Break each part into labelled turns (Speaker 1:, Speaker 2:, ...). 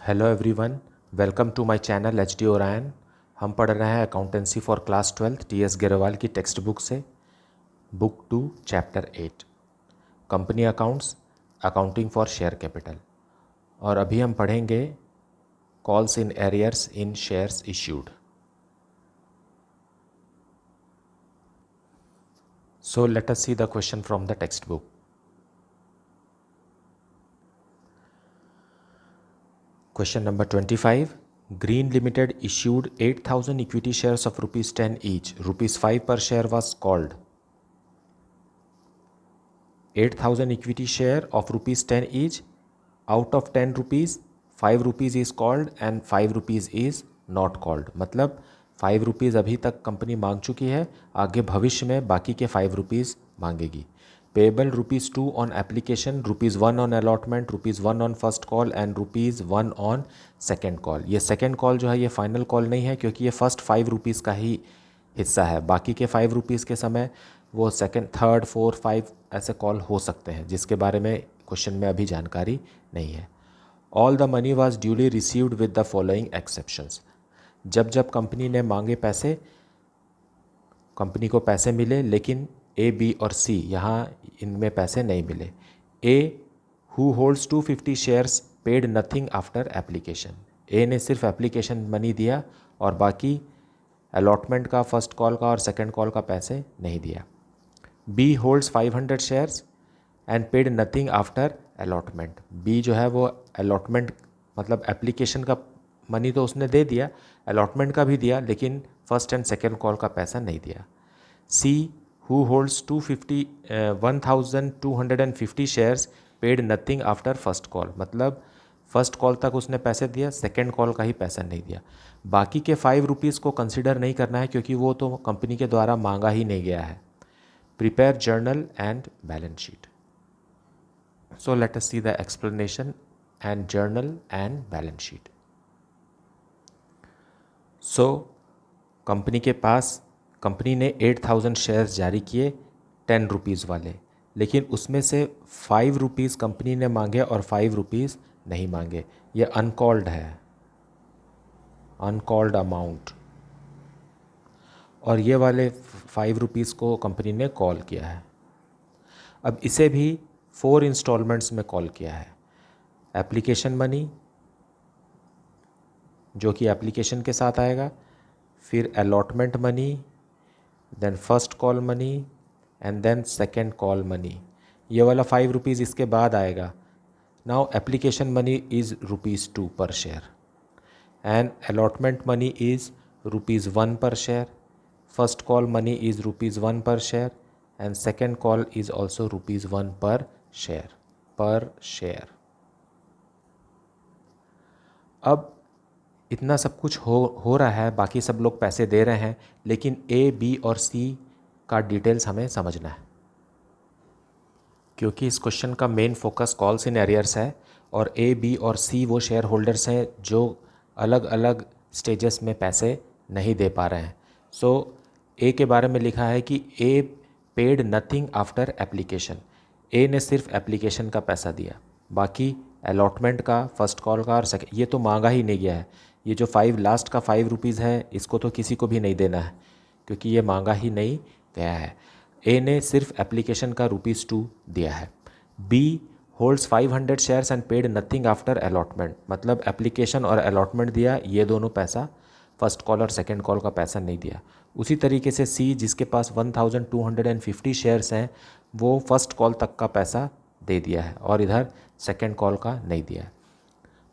Speaker 1: Hello everyone, welcome to my channel H D Orion. हम पढ़ रहे हैं accountancy for class 12 T S Grewal की टेक्स्ट बुक से, book 2 chapter 8 company accounts, accounting for share capital. और अभी हम पढ़ेंगे calls in arrears in shares issued. So let us see the question from the text book. Question number 25. Green Limited issued 8,000 equity shares of rupees 10 each. Rupees 5 per share was called. 8,000 equity share of rupees 10 each. Out of 10 rupees, 5 rupees is called and 5 rupees is not called. मतलब 5 rupees अभी तक company मांग चुकी है, आगे भविष्य में बाकी के 5 rupees मांगेगी। Payable ₹2 on application, ₹1 on allotment, ₹1 on first call and ₹1 on second call. ये सेकेंड कॉल जो है ये फाइनल कॉल नहीं है, क्योंकि ये फर्स्ट 5 रुपीज़ का ही हिस्सा है। बाकी के 5 रुपीज़ के समय वो सेकेंड, थर्ड, फोर्थ, 5 ऐसे कॉल हो सकते हैं, जिसके बारे में क्वेश्चन में अभी जानकारी नहीं है। All the money was duly received with the following exceptions. जब जब कंपनी ने मांगे पैसे, कंपनी को पैसे मिले, लेकिन ए, बी और सी यहाँ इनमें पैसे नहीं मिले। A who holds 250 shares paid nothing after application. A ने सिर्फ एप्लीकेशन मनी दिया और बाकी अलॉटमेंट का, फर्स्ट कॉल का और सेकंड कॉल का पैसे नहीं दिया। B holds 500 shares and paid nothing after allotment. B जो है वो अलॉटमेंट मतलब एप्लीकेशन का मनी तो उसने दे दिया, अलॉटमेंट का भी दिया, लेकिन फर्स्ट एंड सेकेंड कॉल का पैसा नहीं दिया। सी who holds 1,250 shares paid nothing after first call। मतलब फर्स्ट कॉल तक उसने पैसे दिया, सेकेंड कॉल का ही पैसा नहीं दिया। बाकी के 5 रुपीज़ को कंसिडर नहीं करना है, क्योंकि वो तो कंपनी के द्वारा मांगा ही नहीं गया है। Prepare journal and balance sheet. So let us see the explanation and journal and balance sheet. So company ने 8,000 शेयर्स जारी किए 10 रुपीज़ वाले, लेकिन उसमें से 5 रुपीज़ कंपनी ने मांगे और 5 रुपीज़ नहीं मांगे। ये अनकॉल्ड है, अनकॉल्ड अमाउंट। और ये वाले 5 रुपीज़ को कंपनी ने कॉल किया है। अब इसे भी 4 इंस्टॉलमेंट्स में कॉल किया है। एप्लीकेशन मनी जो कि एप्लीकेशन के साथ आएगा, फिर allotment money, then first call money and then second call money. ये वाला 5 रुपीज़ इसके बाद आएगा। नाउ एप्लीकेशन मनी इज़ ₹2 पर share and allotment money is ₹1 पर share, first call money is ₹1 पर share and second call is also ₹1 पर share. अब इतना सब कुछ हो रहा है, बाकी सब लोग पैसे दे रहे हैं, लेकिन ए, बी और सी का डिटेल्स हमें समझना है, क्योंकि इस क्वेश्चन का main focus calls in arrears है और ए, बी और सी वो शेयर होल्डर्स हैं जो अलग अलग स्टेजेस में पैसे नहीं दे पा रहे हैं। सो ए के बारे में लिखा है कि ए paid nothing after application. A ने सिर्फ एप्लीकेशन का पैसा दिया, बाकी अलॉटमेंट का, फर्स्ट कॉल का और सेकेंड ये तो मांगा ही नहीं गया है। ये जो 5 लास्ट का 5 रुपीज़ है, इसको तो किसी को भी नहीं देना है, क्योंकि ये मांगा ही नहीं गया है। ए ने सिर्फ एप्लीकेशन का ₹2 दिया है। B holds 500 shares and paid nothing after allotment. मतलब एप्लीकेशन और अलॉटमेंट दिया, ये दोनों पैसा, फर्स्ट कॉल और सेकेंड कॉल का पैसा नहीं दिया। उसी तरीके से सी, जिसके पास 1,250 शेयर्स हैं, वो फर्स्ट कॉल तक का पैसा दे दिया है और इधर सेकेंड कॉल का नहीं दिया है।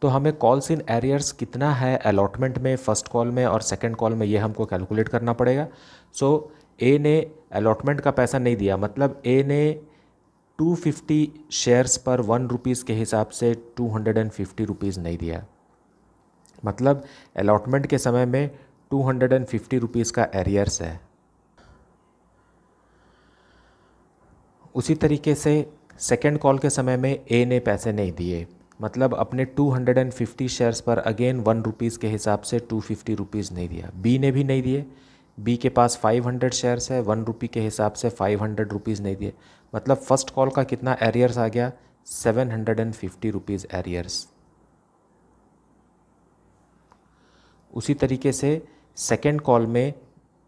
Speaker 1: तो हमें कॉल्स इन एरियर्स कितना है अलॉटमेंट में, फर्स्ट कॉल में और सेकेंड कॉल में, ये हमको कैलकुलेट करना पड़ेगा। सो ए ने अलॉटमेंट का पैसा नहीं दिया, मतलब ए ने 250 शेयर्स पर 1 रुपीज़ के हिसाब से 250 रुपीज़ नहीं दिया। मतलब अलॉटमेंट के समय में 250 रुपीज़ का एरियर्स है। उसी तरीके से सेकेंड कॉल के समय में ए ने पैसे नहीं दिए, मतलब अपने 250 शेयर्स पर अगेन 1 रुपीज़ के हिसाब से 250 रुपीज़ नहीं दिया। बी ने भी नहीं दिए, बी के पास 500 शेयर्स है, 1 रुपये के हिसाब से 500 रुपीज़ नहीं दिए। मतलब फर्स्ट कॉल का कितना एरियर्स आ गया, 750 रुपीज़ एरियर्स। उसी तरीके से सेकेंड कॉल में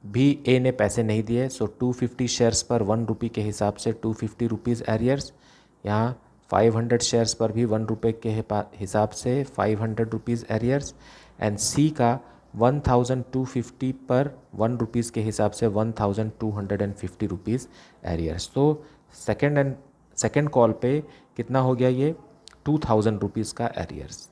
Speaker 1: भी ए ने पैसे नहीं दिए, सो 250 शेयर्स पर 1 रुपये के हिसाब से 250 रुपीज़ एरियर्स। यहाँ 500 शेयर्स पर भी 1 रुपये के हिसाब से 500 रुपीज़ एरियर्स। एंड सी का 1250 पर 1 रुपीज़ के हिसाब से 1250 रुपीज़ एरियर्स। तो सेकेंड कॉल पे कितना हो गया ये 2000 रुपीज़ का एरियर्स।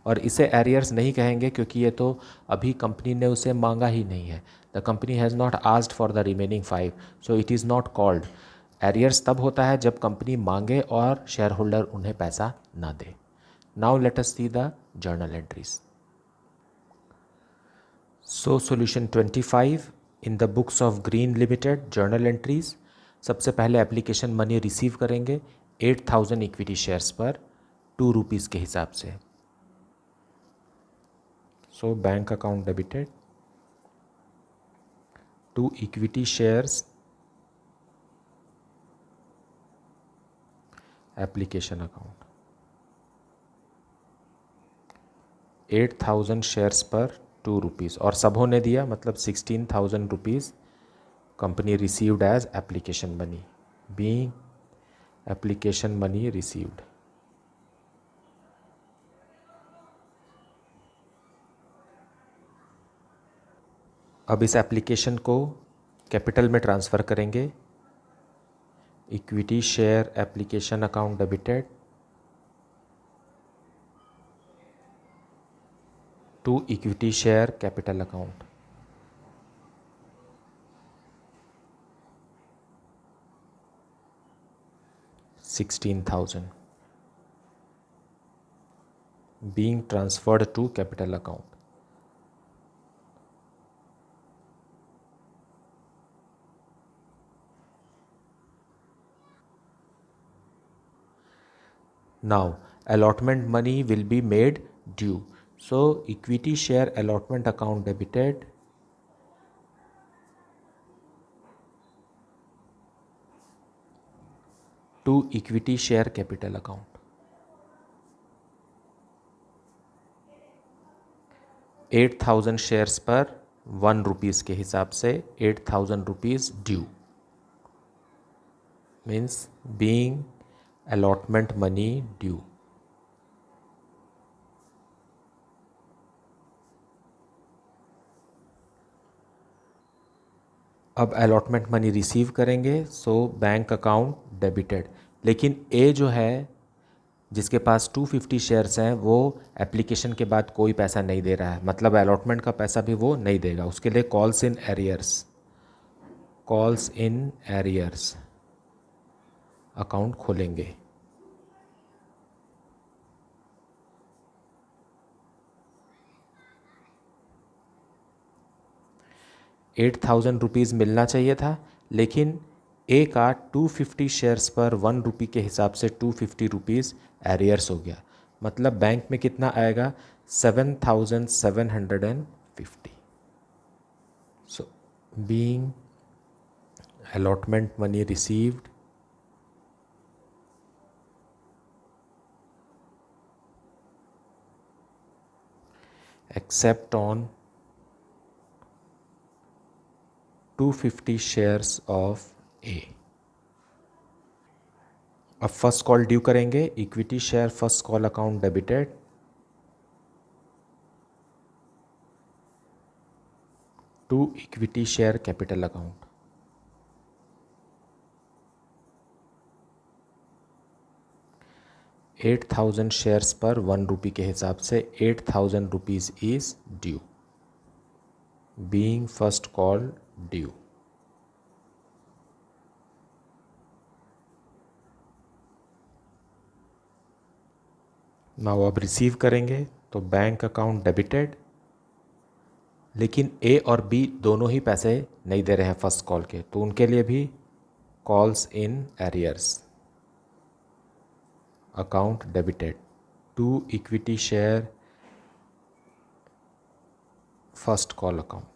Speaker 1: और इसे एरियर्स नहीं कहेंगे क्योंकि ये तो अभी कंपनी ने उसे मांगा ही नहीं है। The company has not asked for the remaining 5, so it is not called. Arrears तब होता है जब कंपनी मांगे और शेयर होल्डर उन्हें पैसा ना दे। Now let us see the journal entries. So solution 25 in the books of Green Limited journal entries. सबसे पहले एप्लीकेशन मनी रिसीव करेंगे 8000 इक्विटी शेयर्स पर 2 रुपीज़ के हिसाब से। So bank account debited to equity shares application account 8000 shares पर 2 rupees और सबों ने दिया, मतलब 16,000 rupees company received as application money, being application money received. अब इस एप्लीकेशन को कैपिटल में ट्रांसफ़र करेंगे। Equity share application account debited to equity share capital account. $16,000 being transferred to capital account. Now allotment money will be made due. So equity share allotment account debited to equity share capital account. 8,000 shares पर 1 rupees के हिसाब से 8,000 rupees due, means being allotment money due. अब allotment money receive करेंगे, so bank account debited. लेकिन ए जो है जिसके पास 250 शेयर्स हैं वो एप्लीकेशन के बाद कोई पैसा नहीं दे रहा है, मतलब अलॉटमेंट का पैसा भी वो नहीं देगा। उसके लिए कॉल्स इन एरियर्स अकाउंट खोलेंगे। 8,000 रुपीज़ मिलना चाहिए था, लेकिन ए का 250 शेयर्स पर 1 रुपये के हिसाब से 250 रुपीज़ एरियर्स हो गया। मतलब बैंक में कितना आएगा 7,750। So being allotment money received except on 250 shares of A. अब फर्स्ट कॉल ड्यू करेंगे, equity share first call account debited to equity share capital account. $8,000 shares पर 1 रुपये के हिसाब से 8,000 rupees is due, being first call due. Now अब रिसीव करेंगे तो बैंक अकाउंट डेबिटेड, लेकिन ए और बी दोनों ही पैसे नहीं दे रहे हैं फर्स्ट कॉल के, तो उनके लिए भी calls in arrears account debited to equity share first call account.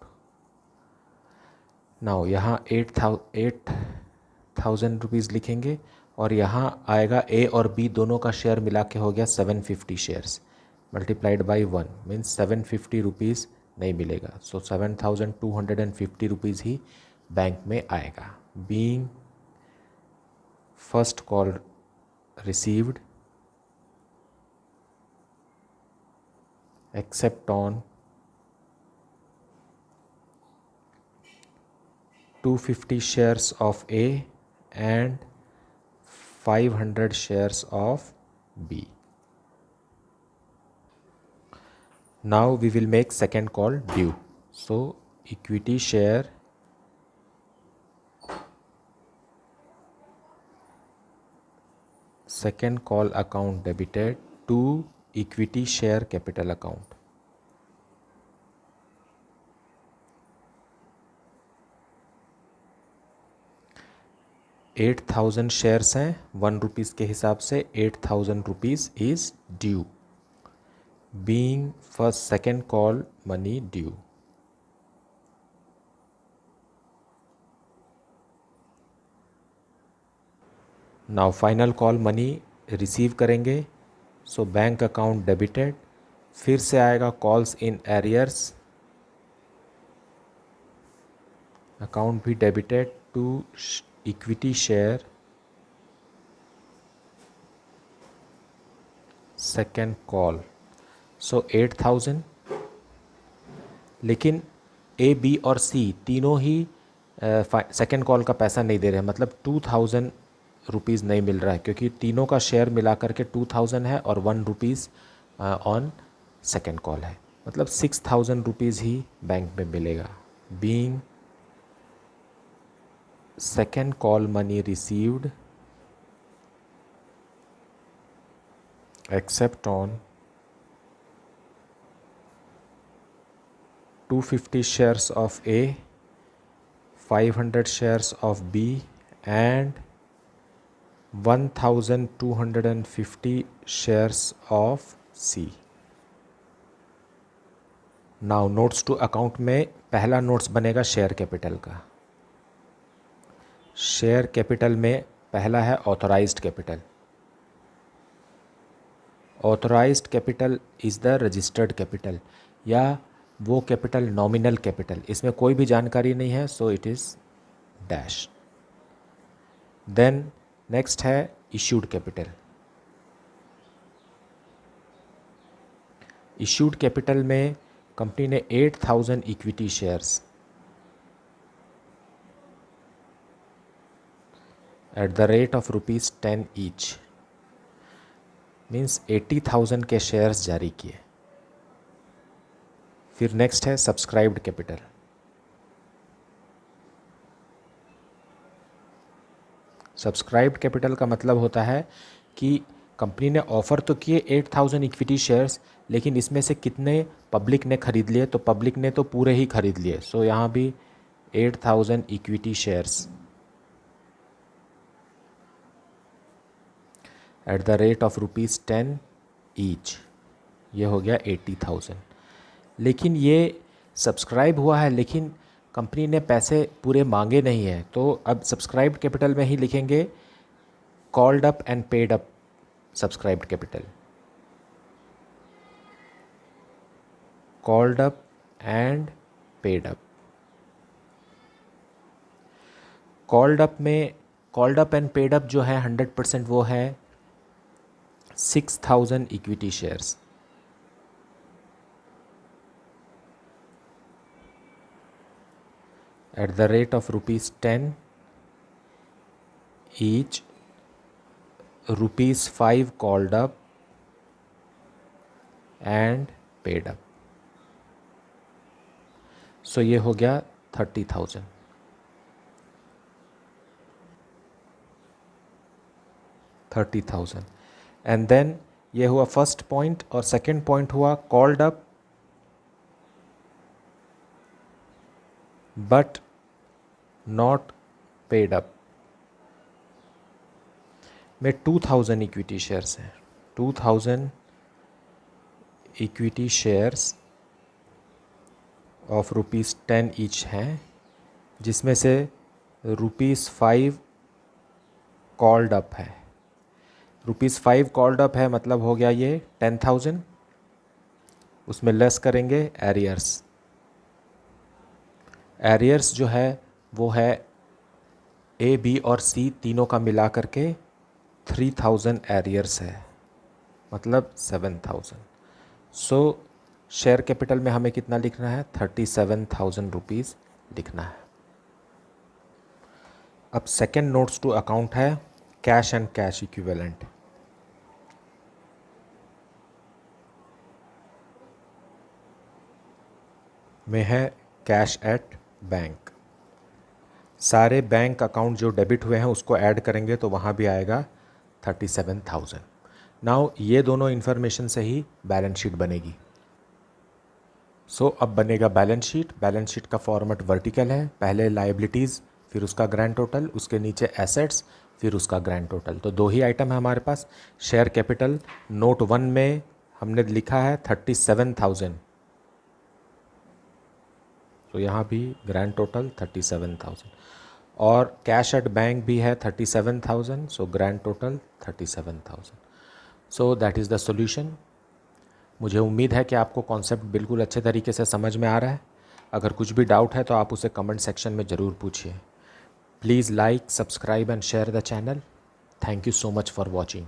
Speaker 1: Now यहाँ 8,000 रुपीज़ लिखेंगे और यहाँ आएगा ए और बी दोनों का शेयर मिला के हो गया 750 shares. Multiplied by 1 means 750 rupees नहीं मिलेगा. सो 7,250 रुपीज़ ही बैंक में आएगा. Being first call received except on 250 shares of A and 500 shares of B. Now we will make second call due. So equity share second call account debited to equity share capital account. $8,000 shares हैं, ₹1 के हिसाब से 8,000 rupees is due. Being first second call money due. Now final call money receive करेंगे. So bank account debited. फिर से आएगा calls in arrears, account भी debited to equity share second call. So 8,000. लेकिन ए बी और सी तीनों ही second call का पैसा नहीं दे रहे हैं, मतलब 2,000 रुपीज़ नहीं मिल रहा है क्योंकि तीनों का शेयर मिला करके 2,000 है और ₹1 ऑन सेकेंड कॉल है, मतलब 6,000 रुपीज़ ही बैंक में मिलेगा. Being second call money received except on 250 shares of A, 500 shares of B and 1,250 shares of C. Now notes to account में पहला नोट्स बनेगा शेयर कैपिटल का. शेयर कैपिटल में पहला है authorised capital. Authorised capital is the registered capital या वो capital nominal capital. इसमें कोई भी जानकारी नहीं है, so it is dash. Then next है इश्यूड कैपिटल. इश्यूड कैपिटल में कंपनी ने 8,000 equity shares at the rate of ₹10 each means 80,000 के शेयर्स जारी किए. फिर नेक्स्ट है सब्सक्राइब्ड कैपिटल. सब्सक्राइब्ड कैपिटल का मतलब होता है कि कंपनी ने ऑफ़र तो किए 8,000 इक्विटी शेयर्स, लेकिन इसमें से कितने पब्लिक ने ख़रीद लिए, तो पब्लिक ने तो पूरे ही खरीद लिए. सो यहाँ भी 8,000 equity shares at the rate of ₹10 each, ये हो गया 80,000. लेकिन ये सब्सक्राइब हुआ है, लेकिन कंपनी ने पैसे पूरे मांगे नहीं हैं, तो अब सब्सक्राइब्ड कैपिटल में ही लिखेंगे called up and paid up subscribed capital. Called up and paid up. Called up में called up and paid up जो है 100% वो है 6,000 equity shares. At the rate of ₹10 each, ₹5 called up and paid up. So ये हो गया 30,000. 30,000 and then ये हुआ फर्स्ट पॉइंट. और सेकेंड पॉइंट हुआ called up but not paid up में 2,000 इक्विटी शेयर्स हैं. 2,000 इक्विटी शेयर्स ऑफ ₹10 ईच हैं, जिसमें से ₹5 कॉल्ड अप है. ₹5 कॉल्ड अप है, मतलब हो गया ये 10,000. उसमें लेस करेंगे एरियर्स। एरियर्स जो है वो है ए, बी और सी तीनों का मिला करके 3000 एरियर्स है, मतलब 7000। सो शेयर कैपिटल में हमें कितना लिखना है, 37,000 रुपीज़ लिखना है। अब सेकेंड नोट्स टू अकाउंट है कैश एंड कैश इक्विवेलेंट। में है कैश एट बैंक। सारे बैंक अकाउंट जो डेबिट हुए हैं उसको ऐड करेंगे तो वहाँ भी आएगा 37,000। नाउ ये दोनों इन्फॉर्मेशन से ही बैलेंस शीट बनेगी। सो अब बनेगा बैलेंस शीट। बैलेंस शीट का फॉर्मेट वर्टिकल है, पहले लायबिलिटीज़, फिर उसका ग्रैंड टोटल, उसके नीचे एसेट्स, फिर उसका ग्रैंड टोटल। तो दो ही आइटम है हमारे पास। शेयर कैपिटल नोट 1 में हमने लिखा है 37,000, तो यहाँ भी ग्रैंड टोटल 37,000। और कैश एट बैंक भी है 37,000, सो grand total 37,000। So that is the solution. मुझे उम्मीद है कि आपको कॉन्सेप्ट बिल्कुल अच्छे तरीके से समझ में आ रहा है। अगर कुछ भी डाउट है तो आप उसे कमेंट सेक्शन में ज़रूर पूछिए। Please like, subscribe and share the channel. Thank you so much for watching.